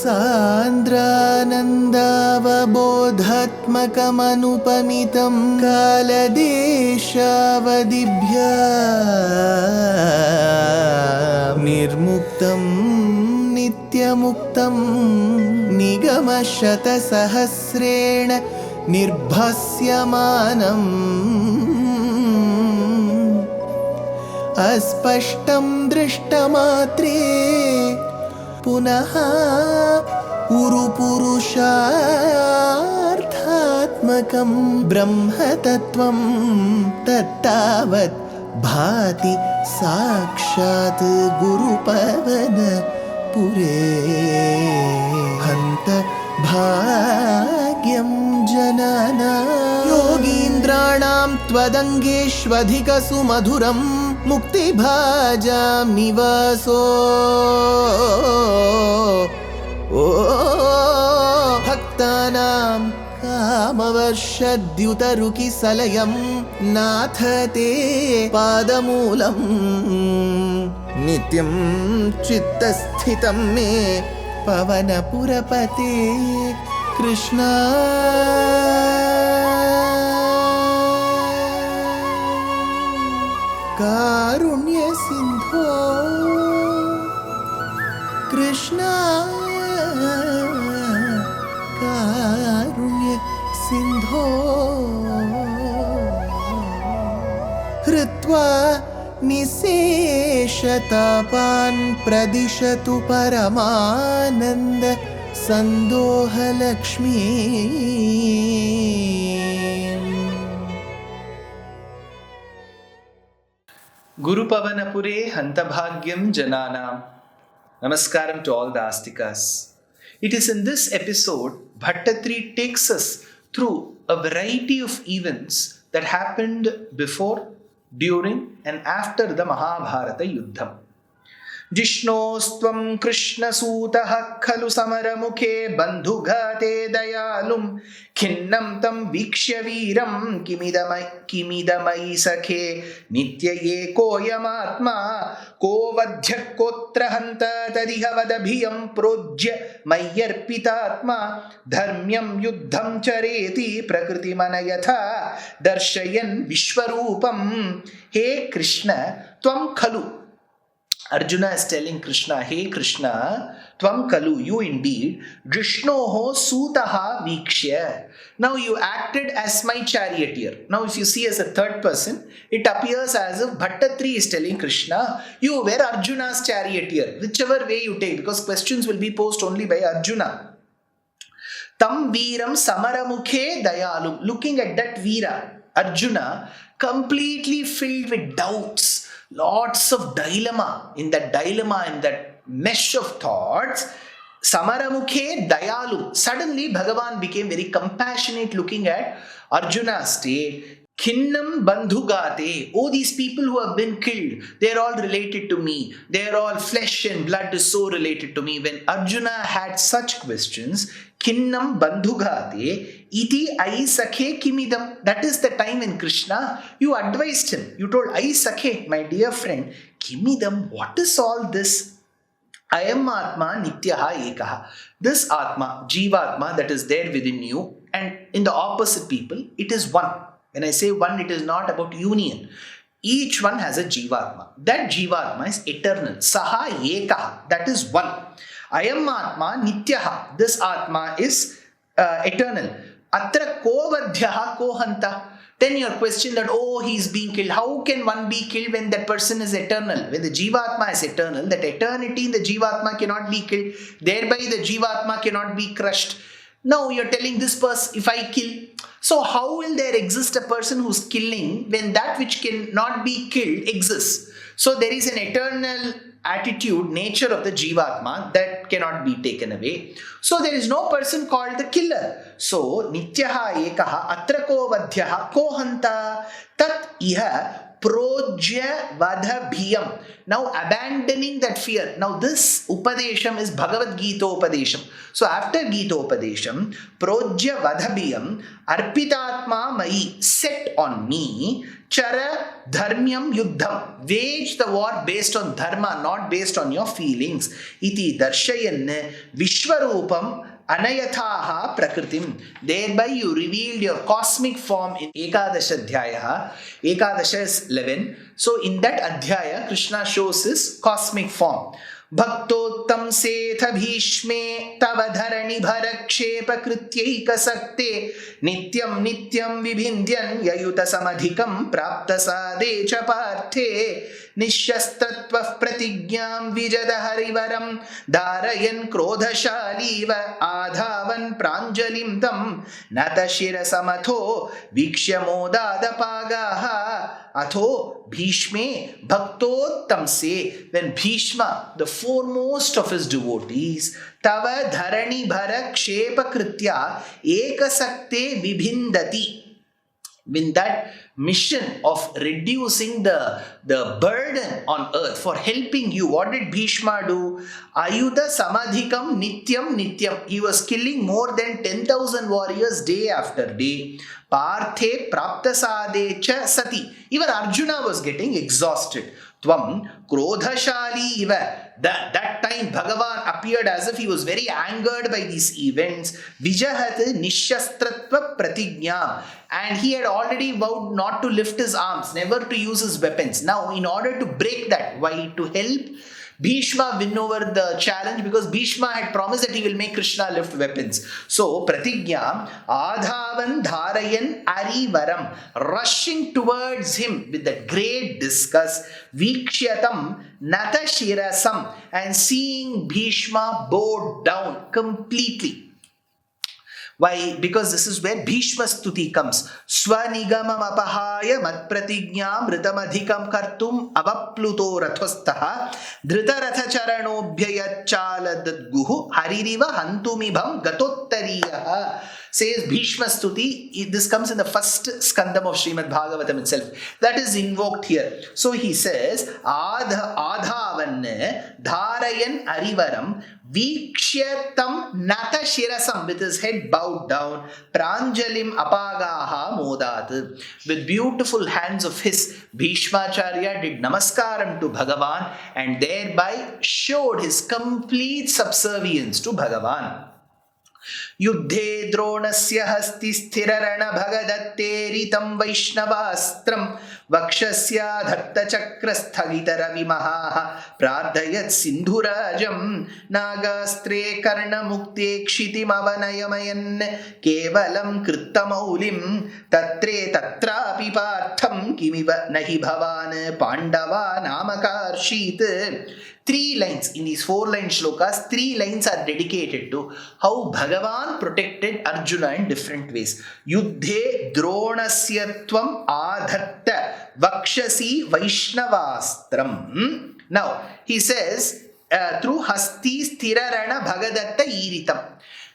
सान्द्रानन्दावबोधात्मकमनुपमितं कालदेशावदिभ्या निर्मुक्तं नित्यमुक्तं निगमशतसहस्रेण निर्भास्यमानम् अस्पष्टं दृष्टमात्रे पुनः उरुपुरुषार्थात्मकं ब्रह्मतत्त्वं तत्तावत् भाति साक्षात् गुरुपवनपुरे हन्त भाग्यं जनानां योगीन्द्राणां त्वदङ्गेष्वधिकसुमधुरं मुक्तिभाजां निवासो भक्तानां कामवर्षद्युतरुकिसलयं नाथ ते पादमूलं नित्यं चित्तस्थितं मे पवनपुरपते कृष्णा कारुण्य सिंधो कृष्णा कारुण्य सिंधो हृत्वा निशेषतापान् प्रदिशतु परमानन्द सन्दोहलक्ष्मी Guru Pavanapure Hantabhagyam Jananam. Namaskaram to all the Astikas. It is in this episode, Bhaṭṭatiri takes us through a variety of events that happened before, during and after the Mahabharata Yuddham. Jishnostvam Krishna Sutaha Khalu Samaramukhe Bandhugate Dayalum Khinnam Tam Vikshya Viram Kimidamai Sakhe Nityaye Koyamatma Kovadhya Kotrahanta Tadihavadabhiyam Projya Mayarpitatma Dharmyam Yuddham Chareti Prakriti Manayatha Darshayan Vishwarupam. Hey Krishna, Tvam Khalu. Arjuna is telling Krishna, hey Krishna, Tvam Kalu, you indeed, Drishnoho Sutaha Vikshya. Now you acted as my charioteer. Now if you see as a third person, it appears as if Bhaṭṭatiri is telling Krishna, you were Arjuna's charioteer, whichever way you take, because questions will be posed only by Arjuna. Tam Veeram Samaramukhe Dayalum. Looking at that Veera, Arjuna, completely filled with doubts. Lots of dilemma, in that mesh of thoughts. Samaramukhe Dayalu. Suddenly Bhagavan became very compassionate looking at Arjuna's state. Khinnam Bandhugate. Oh, these people who have been killed, they are all related to me. They are all flesh and blood is so related to me. When Arjuna had such questions, Khinnam Bandhugate iti ai sakhe kimidam. That is the time in Krishna, you advised him. You told, ai sakhe, my dear friend, kimidam, what is all this? Ayam atma nityaha ekaha. This atma, jivatma that is there within you, and in the opposite people, it is one. When I say one, it is not about union. Each one has a jivatma. That jivatma is eternal. Saha ekaha. That is one. Ayam atma nityaha. This atma is eternal. Atra kovadhyaha kohanta. Then your question that, oh, he is being killed. How can one be killed when that person is eternal? When the jivatma is eternal, that eternity in the jivatma cannot be killed. Thereby the jivatma cannot be crushed. Now you're telling this person, if I kill, so how will there exist a person who's killing when that which cannot be killed exists? So there is an eternal attitude, nature of the jivatma that cannot be taken away. So there is no person called the killer. So nityaha ekaha atrako vadhyaha kohanta tat iha projya vadha bhiyam. Now abandoning that fear. Now this upadesham is Bhagavad Gita upadesham. So after Gita upadesham, projya vadha bhiyam arpitatma mai, set on me, chara dharmyam yuddham, wage the war based on dharma, not based on your feelings. Iti darshayan vishwarupam anayathaha prakritim. Thereby you revealed your cosmic form in Ekadasha Adhyaya. Ekadasha is 11. So in that Adhyaya, Krishna shows his cosmic form. Bhaktottam setha bhishme tava dharani bharakshepa krityaika sakte nityam nityam vibhindyan yayuta samadhikam prapta sadecha parthe nishastatva pratigyam vijada harivaram dharayan krodhashaliva adhavan pranjalim tam natashira samatho vikshya modadapagaha atho bhishme bhaktottamse. When Bhishma, the foremost of his devotees, tava dharani bhara kshepa kritya ekasakte vibhindati, when that mission of reducing the burden on earth for helping you, what did Bhishma do? Ayudha samadhikam nityam nityam. He was killing more than 10,000 warriors day after day. Parthe praptasade cha sati. Even Arjuna was getting exhausted. Tvam krodhashali iva. That time Bhagavan appeared as if he was very angered by these events. Vijahat nishastratva pratignyam. And he had already vowed not to lift his arms, never to use his weapons. Now, in order to break that, why? To help Bhishma win over the challenge, because Bhishma had promised that he will make Krishna lift weapons. So, Pratigya, Adhavan Dharayan Arivaram, rushing towards him with that great disgust, Vikshyatam Natashirasam, and seeing Bhishma bowed down completely. Why? Because this is where Bhishma Stuti comes. Swanigamam apahaya mat pratignyam ritamadhikam kartum avapluto rathastaha dritaratha charanobhyayat chaladadguhu haririva hantumibham gatottariyaha. Says Bhishma Stuti. This comes in the first skandam of Srimad Bhagavatam itself. That is invoked here. So he says, Adhavan Dharayan Arivaram Vikshyatam Nata Shirasam, with his head bowed down, Pranjalim Apagaha Modat. With beautiful hands of his, Bhishmacharya did namaskaram to Bhagavan and thereby showed his complete subservience to Bhagavan. Yuddhe dronasya hasti sthirarana bhagadatteritam vaishnavastram vakshasya dhatta chakra sthagitara vimaha pradhayat sindhurajam nagastre karna mukte kshitim avanayamayan kevalam krittamaulim tatre tatrapi partham kimiva nahi bhavan pandava namakarshit. 3 lines in these 4-line shlokas, 3 lines are dedicated to how Bhagavan protected Arjuna in different ways. Yuddhe dronasyatvam adhatta vakshasi vaishnavastram. Now, he says, through hasti sthirarana bhagadatta iritam.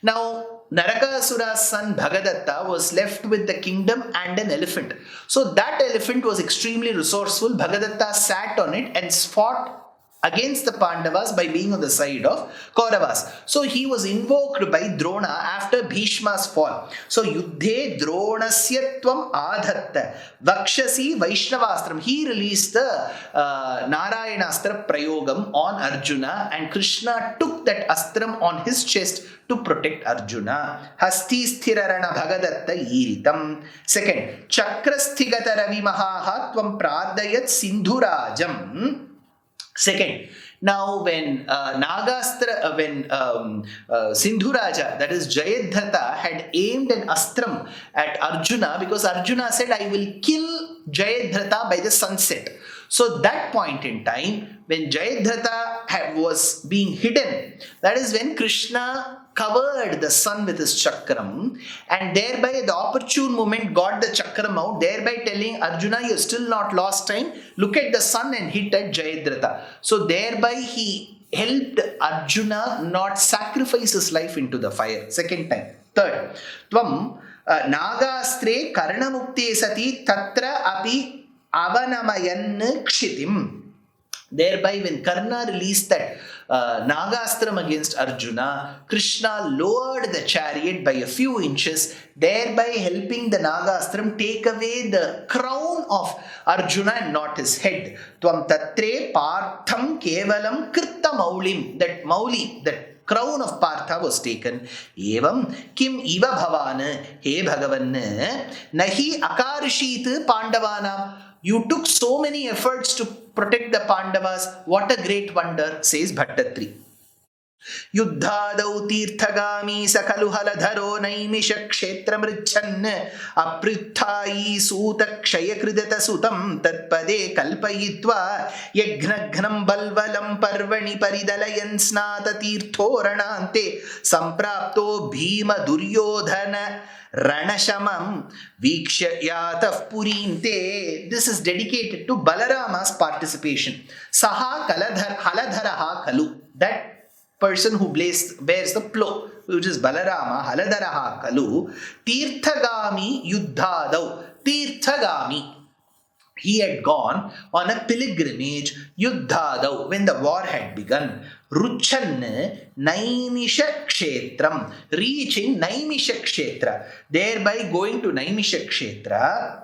Now, Narakasura's son Bhagadatta was left with the kingdom and an elephant. So, that elephant was extremely resourceful. Bhagadatta sat on it and fought against the Pandavas by being on the side of Kauravas. So he was invoked by Drona after Bhishma's fall. So Yuddhe Dronasyatvam Adhatta Vakshasi Vaishnavastram. He released the Nārāyaṇastra Prayogam on Arjuna, and Krishna took that astram on his chest to protect Arjuna. Hasti sthirarana bhagadatta iritam. Second, Chakrasthigata Ravi Mahaha Tvam Pradayat Sindhurajam. Second, now when Sindhuraja, that is Jayadratha, had aimed an astram at Arjuna, because Arjuna said, I will kill Jayadratha by the sunset. So that point in time, when Jayadratha was being hidden, that is when Krishna covered the sun with his chakram, and thereby at the opportune moment got the chakram out, thereby telling Arjuna, you have still not lost time, look at the sun and hit at Jayadratha. So thereby he helped Arjuna not sacrifice his life into the fire. Second time. Third, Tvam Nagastre Karna Mukte Sati Tatra Api avanamayan kshitim. Thereby, when Karna released that Nagastram against Arjuna, Krishna lowered the chariot by a few inches, thereby helping the Nagastram take away the crown of Arjuna and not his head. Tvam tatre partham kevalam kirta maulim. That mauli, that crown of Partha was taken. Evam kim iva bhavan, he Bhagavan, nahi akarshit pandavanam. You took so many efforts to protect the Pandavas. What a great wonder, says Bhaṭṭatiri. Yuddhadau tirthagami sakalu haladharo naimisha kshetra mrichanna aprithai suta kshayakridata sutam tatpade kalpayitva yagnagnam balvalam parvani paridalayan snata tirthoranante samprapto bhima duryodhana Ranashamam Vikshayataf Purinte. This is dedicated to Balarama's participation. Saha Haladharaha Kalu. That person who bears the plow, which is Balarama, Haladharaha Kalu. Tirthagami Yuddhadau. Tirthagami. He had gone on a pilgrimage, Yuddhadau, when the war had begun. Ruchan Naimisha Kshetram, reaching Naimisha Kshetra. Thereby going to Naimisha Kshetra,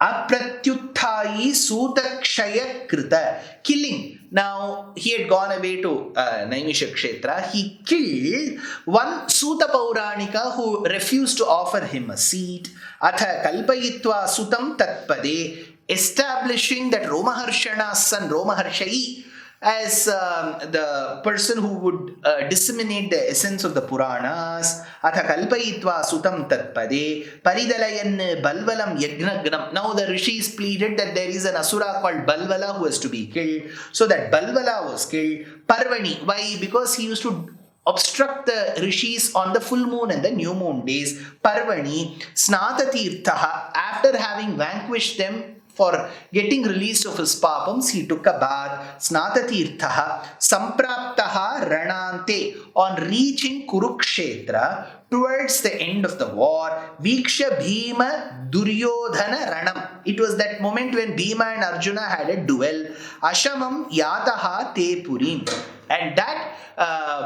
Apratyuthai Sutakshaya Krita, killing. Now, he had gone away to Naimisha Kshetra. He killed one Suta Pauranika who refused to offer him a seat. Atha Kalpayitva Sutam Tatpade, establishing that Romaharshana's son Romaharshai as the person who would disseminate the essence of the Puranas. Atha kalpayitva sutam tatpade paridalayan balvalam yagnagnam. Now the rishis pleaded that there is an asura called Balvala who has to be killed. So that Balvala was killed. Parvani. Why? Because he used to obstruct the rishis on the full moon and the new moon days. Parvani snatatirthaha. After having vanquished them, for getting released of his papams, he took a bath. Snatatirthaha sampraptaha ranante. On reaching Kurukshetra, towards the end of the war, Viksha Bhima Duryodhana Ranam. It was that moment when Bhima and Arjuna had a duel. Ashamam Yataha Te Purim. And that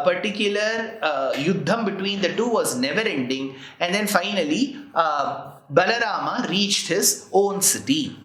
particular yuddham between the two was never ending. And then finally, Balarama reached his own city.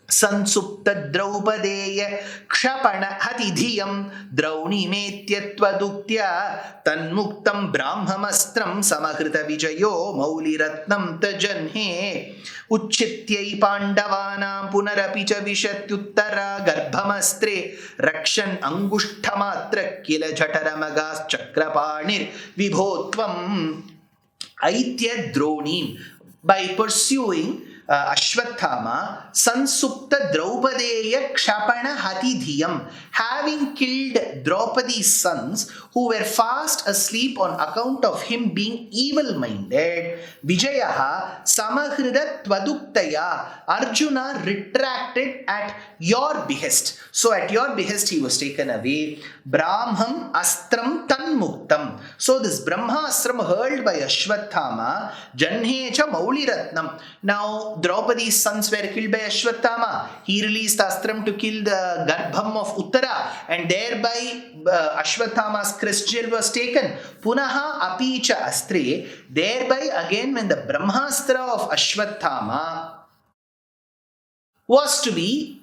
Sansupta Draupadeya Kshapana Hatidhiyam Draunimetyatvaduktya Tanmuktam Brahmamastram Samakrita Vijayo Mauliratnam Tajanhe Uchchityai Pandavanam Punarapicha Vishatyuttara Garbhamastre Rakshan Angushtamatra Kila Jhataramagas Chakrapanir Vibhotvam Aitya Dronim. By pursuing Ashwathama, Sansupta Draupadeya Kshapana Hatidhiyam, having killed Draupadi's sons who were fast asleep on account of him being evil-minded, Vijayaha Samahrida Tvaduktaya, Arjuna retracted at your behest. So at your behest he was taken away. Brahmam Astram Tanmuktam. So this Brahma Astram hurled by Ashwathama, Janhecha Mauliratnam. Now Draupadi's sons were killed by Ashwathama. He released Astram to kill the Garbham of Uttara, and thereby Ashwathama's crest jewel was taken. Punaha Apicha Astre. Thereby again, when the Brahmastra of Ashwathama was to be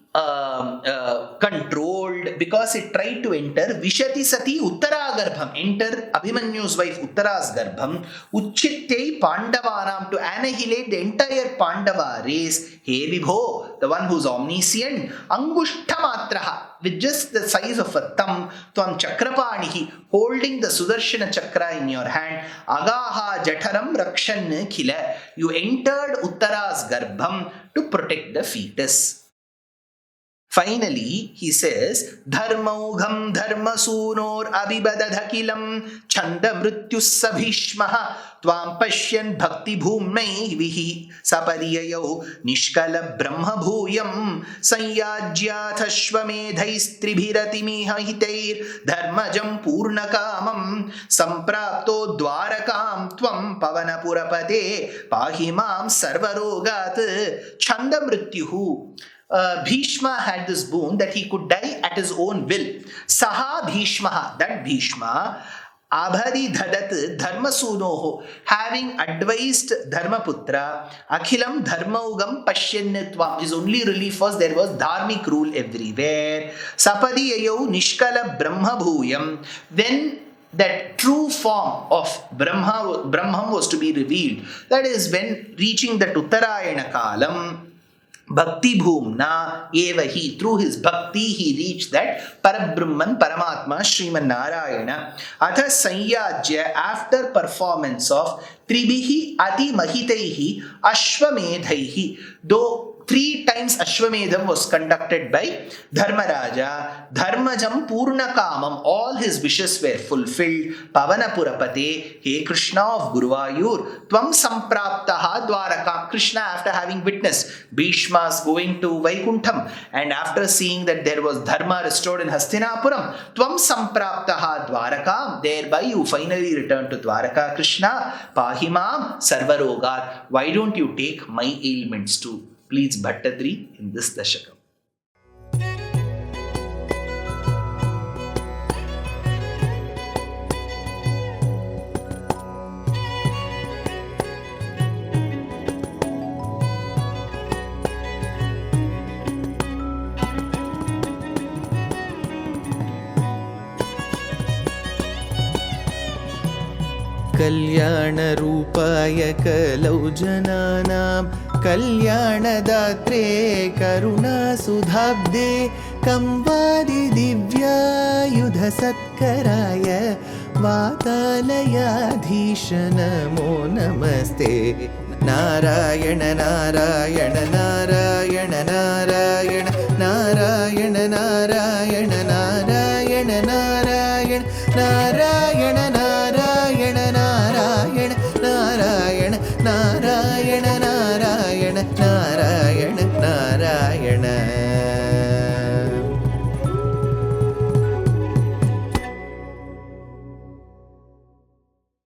controlled, because it tried to enter Vishati Sati Uttara Garbham, enter Abhimanyu's wife Uttara's Garbham, Uchchittei Pandavanam, to annihilate the entire Pandava race. He Vibho, the one who's omniscient, Angushthamatraha, with just the size of a thumb, Tvam Chakrapanihi, holding the Sudarshana Chakra in your hand, Agaha Jataram Rakshan Khila, you entered Uttara's Garbham to protect the fetus. Finally, he says, Dharmaugham dharmasunor abhibadadhakilam chanda mrityussa bhishmaha tvam pashyan bhakti bhumnai vihi sapariyayo nishkala brahma bhuyam sanyajyathashvamedhaistribhiratimiha hitair dharmajam purnakamam samprapto dwarakam tvam pavanapurapade pahimam sarvarogat chanda mrityuhu. Bhishma had this boon that he could die at his own will. Saha Bhishma, that Bhishma, Abhari Dhadat Dharmasunoho, having advised Dharmaputra, Akhilam Dharmaugam Pashyannatvam. His only relief was there was dharmic rule everywhere. Sapadiyayo Nishkala Brahma Bhuyam. When that true form of Brahman was to be revealed, that is when reaching the Uttarayana Kalam, Bhakti Bhumna Evahi, through his bhakti he reached that Parabrahman, Paramatma, Śrīman Nārāyaṇa. Atha Sanyajya, after performance of Tribihi Ati Mahitaihi Ashvamedhaihi, though 3 times Ashwamedham was conducted by Dharmaraja, Dharmajam Purnakamam, all his wishes were fulfilled. Pavanapurapate, He Krishna of Guruvayur, Tvam Sampraptaha Dwarakam. Krishna, after having witnessed Bhishma's going to Vaikuntham and after seeing that there was Dharma restored in Hastinapuram, Tvam Sampraptaha Dwarakam, thereby you finally return to Dwaraka. Krishna, Pahimam Sarvarogat, why don't you take my ailments too? Please Bhaṭṭatiri in this Dashakam. कल्याणरूपाय कलौ जनानां कल्याणदात्रे करुणासुधाब्दे कंवादिदिव्यायुधसत्कराय वातालयाधीश नमो नमस्ते. नारायण नारायण नारायण नारायण नारायण नारायण नारायण नारायण नारायण नारायण नारायण नारायण नारायण नारायण नारायण